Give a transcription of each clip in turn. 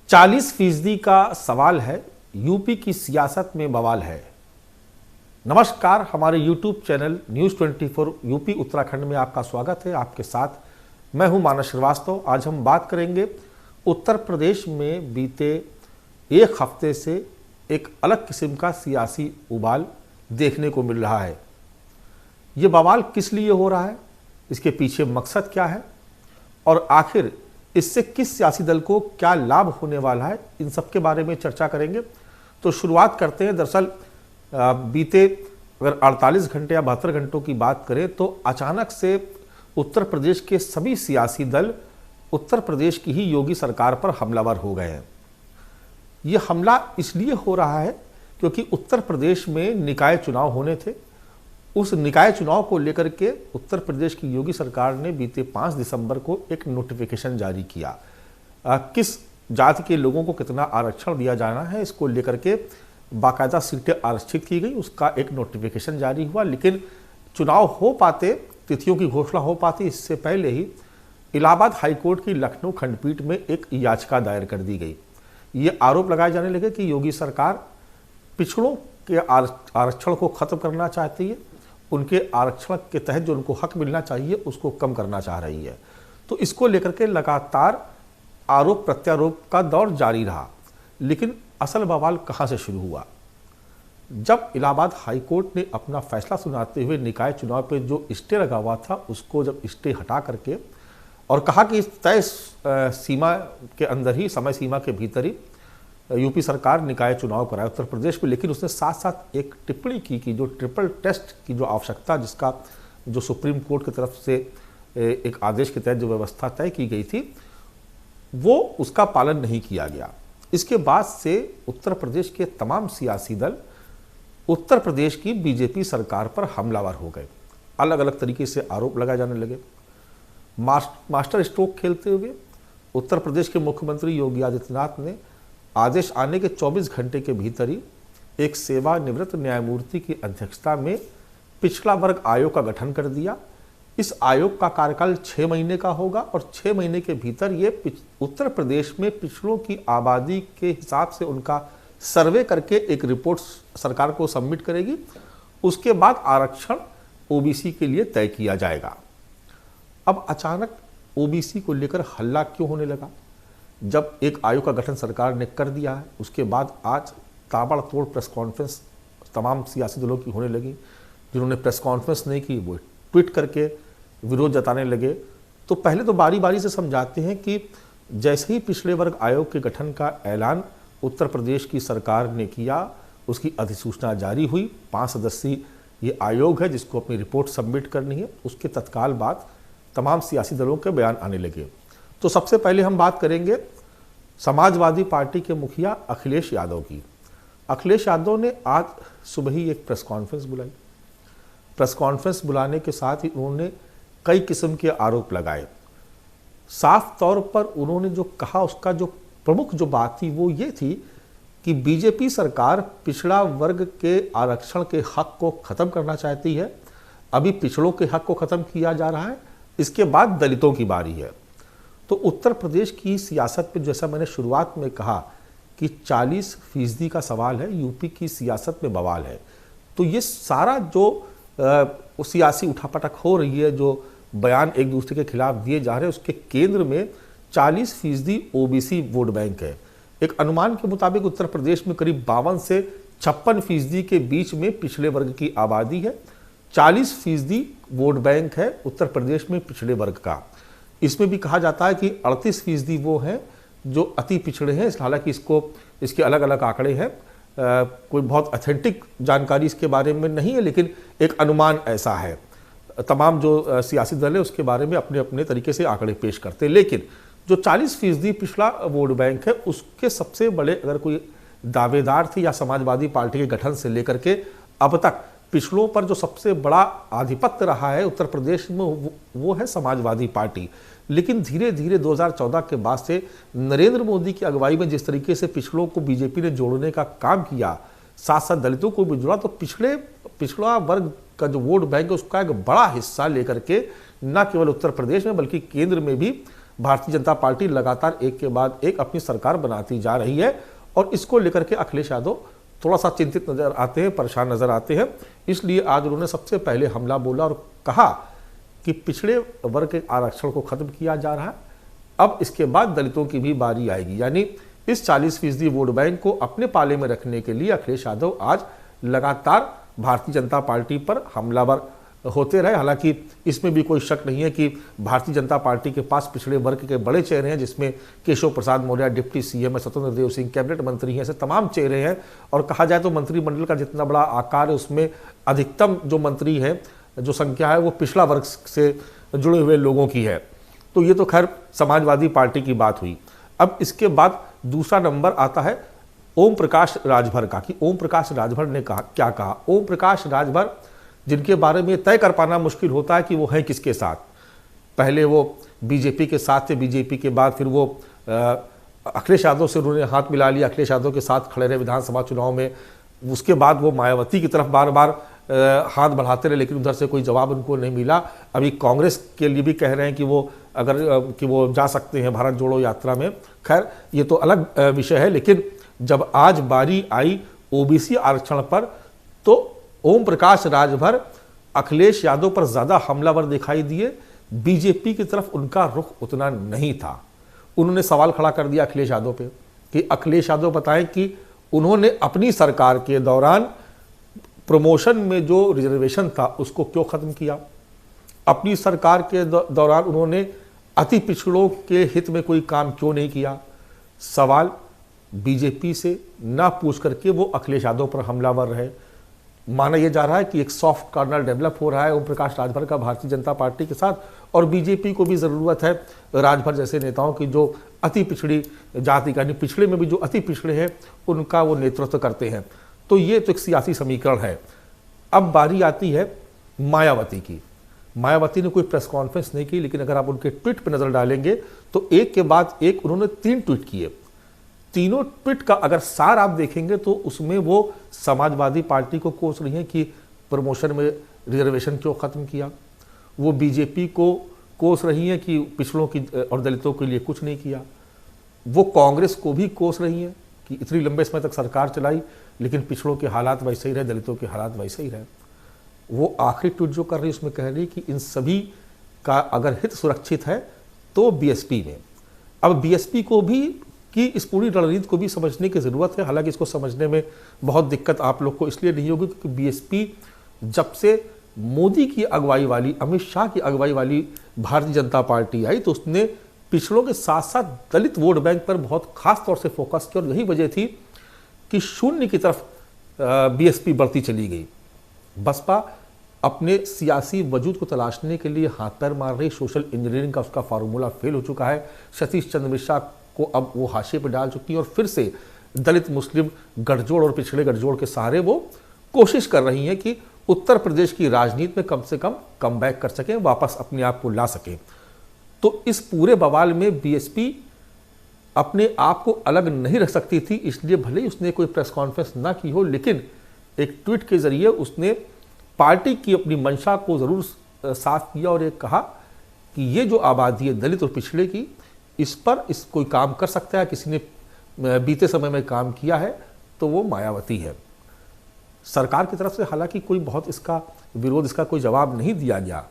40% का सवाल है, यूपी की सियासत में बवाल है। नमस्कार, हमारे YouTube channel news 24 UP Uttarakhand में आपका स्वागत है। आपके साथ मैं हूं मानस श्रीवास्तव। आज हम बात करेंगे उत्तर प्रदेश में बीते एक हफ्ते से एक अलग किस्म का सियासी उबाल देखने को मिल रहा है। ये बवाल किस लिए हो रहा है, इसके पीछे मकसद क्या है और आखिर इससे किस सियासी दल को क्या लाभ होने वाला है, इन सब के बारे में चर्चा करेंगे। तो शुरुआत करते हैं। दरअसल बीते अगर 48 घंटे या 72 घंटों की बात करें तो अचानक से उत्तर प्रदेश के सभी सियासी दल उत्तर प्रदेश की ही योगी सरकार पर हमलावर हो गए हैं। ये हमला इसलिए हो रहा है क्योंकि उत्तर प्रदेश में निकाय चुनाव होने थे। उस निकाय चुनाव को लेकर के उत्तर प्रदेश की योगी सरकार ने बीते 5 दिसंबर को एक नोटिफिकेशन जारी किया। किस जाति के लोगों को कितना आरक्षण दिया जाना है, इसको लेकर के बाकायदा सीटें आरक्षित की गई, उसका एक नोटिफिकेशन जारी हुआ। लेकिन चुनाव हो पाते, तिथियों की घोषणा हो पाती, इससे पहले ही इलाहाबाद हाईकोर्ट की लखनऊ खंडपीठ में एक याचिका दायर कर दी गई। ये आरोप लगाए जाने लगे कि योगी सरकार पिछड़ों के आरक्षण को खत्म करना चाहती है, उनके आरक्षण के तहत जो उनको हक मिलना चाहिए उसको कम करना चाह रही है। तो इसको लेकर के लगातार आरोप प्रत्यारोप का दौर जारी रहा। लेकिन असल बवाल कहां से शुरू हुआ? जब इलाहाबाद हाईकोर्ट ने अपना फैसला सुनाते हुए निकाय चुनाव पे जो स्टे लगा हुआ था उसको जब स्टे हटा करके और कहा कि इस तय सीमा के अंदर ही, समय सीमा के भीतर ही यूपी सरकार निकाय चुनाव कराए उत्तर प्रदेश में। लेकिन उसने साथ साथ एक टिप्पणी की कि जो ट्रिपल टेस्ट की जो आवश्यकता, जिसका जो सुप्रीम कोर्ट की तरफ से एक आदेश के तहत जो व्यवस्था तय की गई थी, वो उसका पालन नहीं किया गया। इसके बाद से उत्तर प्रदेश के तमाम सियासी दल उत्तर प्रदेश की बीजेपी सरकार पर हमलावर हो गए। अलग अलग तरीके से आरोप लगाए जाने लगे। मास्टर स्ट्रोक खेलते हुए उत्तर प्रदेश के मुख्यमंत्री योगी आदित्यनाथ ने आदेश आने के 24 घंटे के भीतर ही एक सेवानिवृत्त न्यायमूर्ति की अध्यक्षता में पिछड़ा वर्ग आयोग का गठन कर दिया। इस आयोग का कार्यकाल 6 महीने का होगा और 6 महीने के भीतर ये उत्तर प्रदेश में पिछड़ों की आबादी के हिसाब से उनका सर्वे करके एक रिपोर्ट सरकार को सबमिट करेगी। उसके बाद आरक्षण ओबीसी के लिए तय किया जाएगा। अब अचानक ओबीसी को लेकर हल्ला क्यों होने लगा? जब एक आयोग का गठन सरकार ने कर दिया है, उसके बाद आज ताबड़तोड़ प्रेस कॉन्फ्रेंस तमाम सियासी दलों की होने लगी। जिन्होंने प्रेस कॉन्फ्रेंस नहीं की वो ट्वीट करके विरोध जताने लगे। तो पहले तो बारी बारी से समझाते हैं कि जैसे ही पिछड़े वर्ग आयोग के गठन का ऐलान उत्तर प्रदेश की सरकार ने किया, उसकी अधिसूचना जारी हुई। 5 सदस्यीय ये आयोग है जिसको अपनी रिपोर्ट सबमिट करनी है। उसके तत्काल बाद तमाम सियासी दलों के बयान आने लगे। तो सबसे पहले हम बात करेंगे समाजवादी पार्टी के मुखिया अखिलेश यादव की। अखिलेश यादव ने आज सुबह ही एक प्रेस कॉन्फ्रेंस बुलाई। प्रेस कॉन्फ्रेंस बुलाने के साथ ही उन्होंने कई किस्म के आरोप लगाए। साफ तौर पर उन्होंने जो कहा, उसका जो प्रमुख जो बात थी वो ये थी कि बीजेपी सरकार पिछड़ा वर्ग के आरक्षण के हक को खत्म करना चाहती है। अभी पिछड़ों के हक को खत्म किया जा रहा है, इसके बाद दलितों की बारी है। तो उत्तर प्रदेश की सियासत में, जैसा मैंने शुरुआत में कहा कि 40% का सवाल है, यूपी की सियासत में बवाल है। तो ये सारा जो सियासी उठापटक हो रही है, जो बयान एक दूसरे के खिलाफ दिए जा रहे हैं, उसके केंद्र में 40% ओबीसी वोट बैंक है। एक अनुमान के मुताबिक उत्तर प्रदेश में करीब 52 से 56% के बीच में पिछड़े वर्ग की आबादी है। 40% वोट बैंक है उत्तर प्रदेश में पिछड़े वर्ग का। इसमें भी कहा जाता है कि 38% वो हैं जो अति पिछड़े हैं। हालांकि इसके अलग अलग आंकड़े हैं, कोई बहुत ऑथेंटिक जानकारी इसके बारे में नहीं है, लेकिन एक अनुमान ऐसा है। तमाम जो सियासी दल है उसके बारे में अपने अपने तरीके से आंकड़े पेश करते हैं। लेकिन जो 40% पिछड़ा वोट बैंक है, उसके सबसे बड़े अगर कोई दावेदार थे या समाजवादी पार्टी के गठन से लेकर के अब तक पिछड़ों पर जो सबसे बड़ा आधिपत्य रहा है उत्तर प्रदेश में, वो है समाजवादी पार्टी। लेकिन धीरे धीरे 2014 के बाद से नरेंद्र मोदी की अगुवाई में जिस तरीके से पिछड़ों को बीजेपी ने जोड़ने का काम किया, साथ साथ दलितों को भी जोड़ा, तो पिछड़ा वर्ग का जो वोट बैंक है उसका एक बड़ा हिस्सा लेकर के न केवल उत्तर प्रदेश में बल्कि केंद्र में भी भारतीय जनता पार्टी लगातार एक के बाद एक अपनी सरकार बनाती जा रही है और इसको लेकर के अखिलेश यादव थोड़ा सा चिंतित नजर आते हैं, परेशान नजर आते हैं। इसलिए आज उन्होंने सबसे पहले हमला बोला और कहा कि पिछड़े वर्ग के आरक्षण को खत्म किया जा रहा है, अब इसके बाद दलितों की भी बारी आएगी। यानी इस 40% वोट बैंक को अपने पाले में रखने के लिए अखिलेश यादव आज लगातार भारतीय जनता पार्टी पर हमलावर होते रहे। हालांकि इसमें भी कोई शक नहीं है कि भारतीय जनता पार्टी के पास पिछड़े वर्ग के बड़े चेहरे हैं, जिसमें केशव प्रसाद मौर्य डिप्टी सीएम है, स्वतंत्र देव सिंह कैबिनेट मंत्री हैं, ऐसे तमाम चेहरे हैं। और कहा जाए तो मंत्रिमंडल का जितना बड़ा आकार है उसमें अधिकतम जो मंत्री है, जो संख्या है, वो पिछड़ा वर्ग से जुड़े हुए लोगों की है। तो ये तो खैर समाजवादी पार्टी की बात हुई। अब इसके बाद दूसरा नंबर आता है ओम प्रकाश राजभर का, कि ओम प्रकाश राजभर ने क्या कहा। ओम प्रकाश राजभर, जिनके बारे में तय कर पाना मुश्किल होता है कि वो हैं किसके साथ। पहले वो बीजेपी के साथ थे, बीजेपी के बाद फिर वो अखिलेश यादव से उन्होंने हाथ मिला लिया, अखिलेश यादव के साथ खड़े रहे विधानसभा चुनाव में। उसके बाद वो मायावती की तरफ बार बार हाथ बढ़ाते रहे, लेकिन उधर से कोई जवाब उनको नहीं मिला। अभी कांग्रेस के लिए भी कह रहे हैं कि वो जा सकते हैं भारत जोड़ो यात्रा में। खैर ये तो अलग विषय है। लेकिन जब आज बारी आई ओबीसी आरक्षण पर, तो ओम प्रकाश राजभर अखिलेश यादव पर ज्यादा हमलावर दिखाई दिए। बीजेपी की तरफ उनका रुख उतना नहीं था। उन्होंने सवाल खड़ा कर दिया अखिलेश यादव पे कि अखिलेश यादव बताएं कि उन्होंने अपनी सरकार के दौरान प्रमोशन में जो रिजर्वेशन था उसको क्यों खत्म किया। अपनी सरकार के दौरान उन्होंने अति पिछड़ों के हित में कोई काम क्यों नहीं किया। सवाल बीजेपी से ना पूछ करके वो अखिलेश यादव पर हमलावर रहे। माना यह जा रहा है कि एक सॉफ्ट कॉर्नर डेवलप हो रहा है ओम प्रकाश राजभर का भारतीय जनता पार्टी के साथ, और बीजेपी को भी ज़रूरत है राजभर जैसे नेताओं की जो अति पिछड़ी जाति का, पिछड़े में भी जो अति पिछड़े हैं उनका वो नेतृत्व करते हैं। तो ये तो एक सियासी समीकरण है। अब बारी आती है मायावती की। मायावती ने कोई प्रेस कॉन्फ्रेंस नहीं की, लेकिन अगर आप उनके ट्वीट पर नजर डालेंगे तो एक के बाद एक उन्होंने 3 ट्वीट किए। तीनों ट्वीट का अगर सार आप देखेंगे तो उसमें वो समाजवादी पार्टी को कोस रही हैं कि प्रमोशन में रिजर्वेशन क्यों खत्म किया। वो बीजेपी को कोस रही हैं कि पिछड़ों की और दलितों के लिए कुछ नहीं किया। वो कांग्रेस को भी कोस रही हैं कि इतनी लंबे समय तक सरकार चलाई लेकिन पिछड़ों के हालात वैसे ही रहे, दलितों के हालात वैसे ही रहे। वो आखिरी ट्वीट जो कर रही है उसमें कह रही कि इन सभी का अगर हित सुरक्षित है तो बीएसपी में। अब बीएसपी को भी कि इस पूरी रणनीति को भी समझने की ज़रूरत है। हालांकि इसको समझने में बहुत दिक्कत आप लोग को इसलिए नहीं होगी क्योंकि बीएसपी जब से मोदी की अगुवाई वाली, अमित शाह की अगुवाई वाली भारतीय जनता पार्टी आई तो उसने पिछड़ों के साथ साथ दलित वोट बैंक पर बहुत खास तौर से फोकस किया, और यही वजह थी कि शून्य की तरफ बीएसपी बढ़ती चली गई। बसपा अपने सियासी वजूद को तलाशने के लिए हाथ पैर मार रही, सोशल इंजीनियरिंग का उसका फार्मूला फेल हो चुका है। सतीश चंद्र मिश्रा को अब वो हाशिए पर डाल चुकी है और फिर से दलित मुस्लिम गठजोड़ और पिछड़े गठजोड़ के सहारे वो कोशिश कर रही हैं कि उत्तर प्रदेश की राजनीति में कम से कम कमबैक कर सकें, वापस अपने आप को ला सकें। तो इस पूरे बवाल में बीएसपी अपने आप को अलग नहीं रख सकती थी, इसलिए भले ही उसने कोई प्रेस कॉन्फ्रेंस ना की हो, लेकिन एक ट्वीट के जरिए उसने पार्टी की अपनी मंशा को जरूर साफ किया और ये कहा कि ये जो आबादी है दलित और पिछड़े की, इस पर कोई काम कर सकता है, किसी ने बीते समय में काम किया है तो वो मायावती है। सरकार की तरफ से हालांकि कोई बहुत इसका विरोध, इसका कोई जवाब नहीं दिया गया,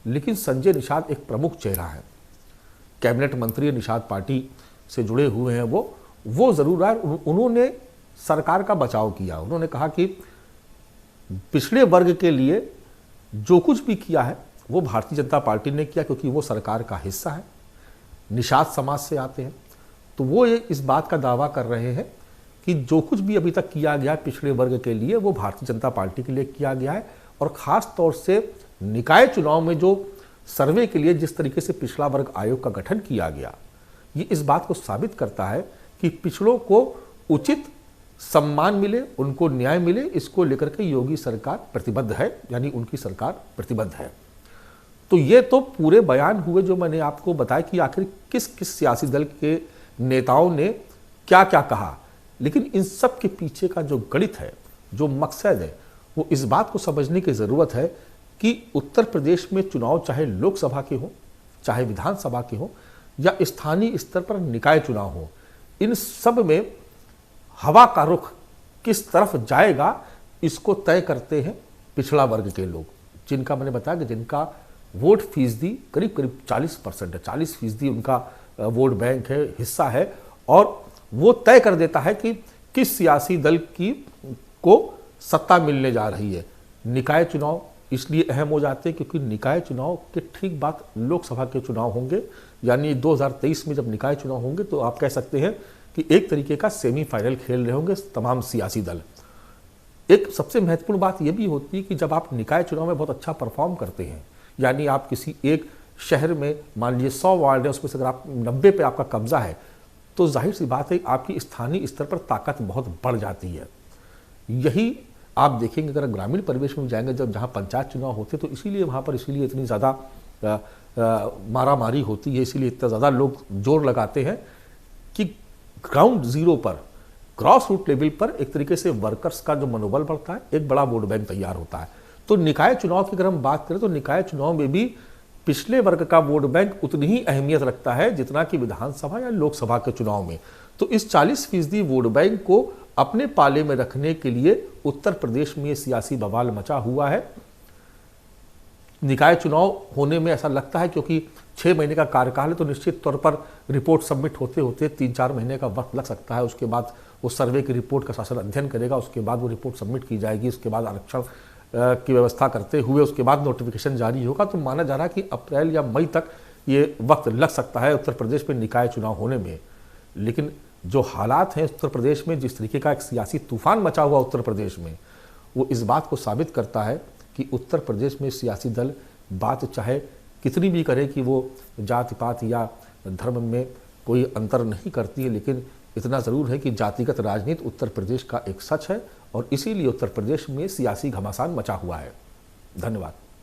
लेकिन संजय निषाद एक प्रमुख चेहरा है, कैबिनेट मंत्री निषाद पार्टी से जुड़े हुए हैं, वो जरूर है। उन्होंने सरकार का बचाव किया। उन्होंने कहा कि पिछड़े वर्ग के लिए जो कुछ भी किया है वो भारतीय जनता पार्टी ने किया, क्योंकि वो सरकार का हिस्सा है, निषाद समाज से आते हैं। तो वो ये इस बात का दावा कर रहे हैं कि जो कुछ भी अभी तक किया गया पिछड़े वर्ग के लिए वो भारतीय जनता पार्टी के लिए किया गया है, और ख़ास तौर से निकाय चुनाव में जो सर्वे के लिए जिस तरीके से पिछड़ा वर्ग आयोग का गठन किया गया, ये इस बात को साबित करता है कि पिछड़ों को उचित सम्मान मिले, उनको न्याय मिले, इसको लेकर के योगी सरकार प्रतिबद्ध है, यानी उनकी सरकार प्रतिबद्ध है। तो ये तो पूरे बयान हुए जो मैंने आपको बताया कि आखिर किस किस सियासी दल के नेताओं ने क्या क्या कहा, लेकिन इन सब के पीछे का जो गणित है, जो मकसद है, वो इस बात को समझने की ज़रूरत है कि उत्तर प्रदेश में चुनाव चाहे लोकसभा के हो चाहे विधानसभा के हो, या स्थानीय स्तर पर निकाय चुनाव हो, इन सब में हवा का रुख किस तरफ जाएगा इसको तय करते हैं पिछड़ा वर्ग के लोग, जिनका मैंने बताया कि जिनका वोट फीसदी करीब करीब 40% है, 40% उनका वोट बैंक है, हिस्सा है, और वो तय कर देता है कि किस सियासी दल की को सत्ता मिलने जा रही है। निकाय चुनाव इसलिए अहम हो जाते हैं क्योंकि निकाय चुनाव के ठीक बाद लोकसभा के चुनाव होंगे, यानी 2023 में जब निकाय चुनाव होंगे तो आप कह सकते हैं कि एक तरीके का सेमीफाइनल खेल रहे होंगे तमाम सियासी दल। एक सबसे महत्वपूर्ण बात यह भी होती है कि जब आप निकाय चुनाव में बहुत अच्छा परफॉर्म करते हैं, यानी आप किसी एक शहर में मान लीजिए 100 वार्ड है, उसमें से अगर आप 90 पे आपका कब्जा है, तो जाहिर सी बात है आपकी स्थानीय स्तर पर ताकत बहुत बढ़ जाती है। यही आप देखेंगे अगर ग्रामीण परिवेश में जाएंगे, जब जहाँ पंचायत चुनाव होते तो इसीलिए वहाँ पर इसीलिए इतनी ज़्यादा मारा मारी होती है, इसीलिए इतना ज़्यादा लोग जोर लगाते हैं कि ग्राउंड जीरो पर, ग्रॉस रूट लेवल पर एक तरीके से वर्कर्स का जो मनोबल बढ़ता है, एक बड़ा वोट बैंक तैयार होता है। तो निकाय चुनाव की अगर हम बात करें तो निकाय चुनाव में भी पिछले वर्ग का वोट बैंक उतनी ही अहमियत रखता है जितना कि विधानसभा या लोकसभा के चुनाव में। तो इस 40% वोट बैंक को अपने पाले में रखने के लिए उत्तर प्रदेश में सियासी बवाल मचा हुआ है। निकाय चुनाव होने में ऐसा लगता है क्योंकि 6 महीने का कार्यकाल है, तो निश्चित तौर पर रिपोर्ट सबमिट होते होते 3-4 महीने का वक्त लग सकता है। उसके बाद वो सर्वे की रिपोर्ट का शासन अध्ययन करेगा, उसके बाद वो रिपोर्ट सबमिट की जाएगी, उसके बाद आरक्षण की व्यवस्था करते हुए उसके बाद नोटिफिकेशन जारी होगा। तो माना जा रहा है कि अप्रैल या मई तक ये वक्त लग सकता है उत्तर प्रदेश में निकाय चुनाव होने में। लेकिन जो हालात हैं उत्तर प्रदेश में, जिस तरीके का एक सियासी तूफान मचा हुआ उत्तर प्रदेश में, वो इस बात को साबित करता है कि उत्तर प्रदेश में सियासी दल बात चाहे कितनी भी करे कि वो जाति पात या धर्म में कोई अंतर नहीं करती है, लेकिन इतना ज़रूर है कि जातिगत राजनीति उत्तर प्रदेश का एक सच है और इसीलिए उत्तर प्रदेश में सियासी घमासान मचा हुआ है। धन्यवाद।